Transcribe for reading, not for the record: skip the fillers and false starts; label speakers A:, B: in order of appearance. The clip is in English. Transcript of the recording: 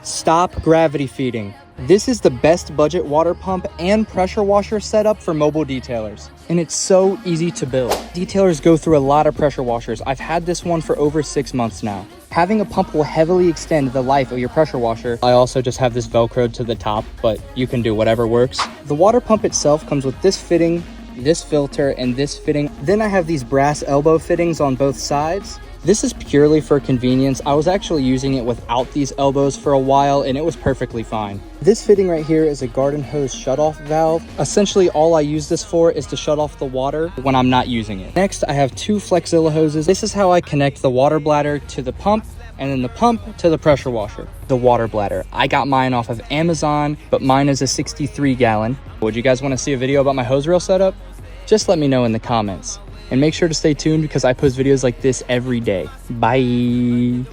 A: Stop gravity feeding. This is the best budget water pump and pressure washer setup for mobile detailers. And it's so easy to build. Detailers go through a lot of pressure washers. I've had this one for over 6 months now. Having a pump will heavily extend the life of your pressure washer. I also just have this Velcroed to the top, but you can do whatever works. The water pump itself comes with this fitting, this filter, and this fitting. Then I have these brass elbow fittings on both sides. This is purely for convenience. I was actually using it without these elbows for a while and it was perfectly fine. This fitting right here is a garden hose shutoff valve. Essentially all I use this for is to shut off the water when I'm not using it. Next, I have 2 Flexzilla hoses. This is how I connect the water bladder to the pump and then the pump to the pressure washer. The water bladder, I got mine off of Amazon, but mine is a 63 gallon. Would you guys want to see a video about my hose reel setup? Just let me know in the comments. And make sure to stay tuned because I post videos like this every day. Bye.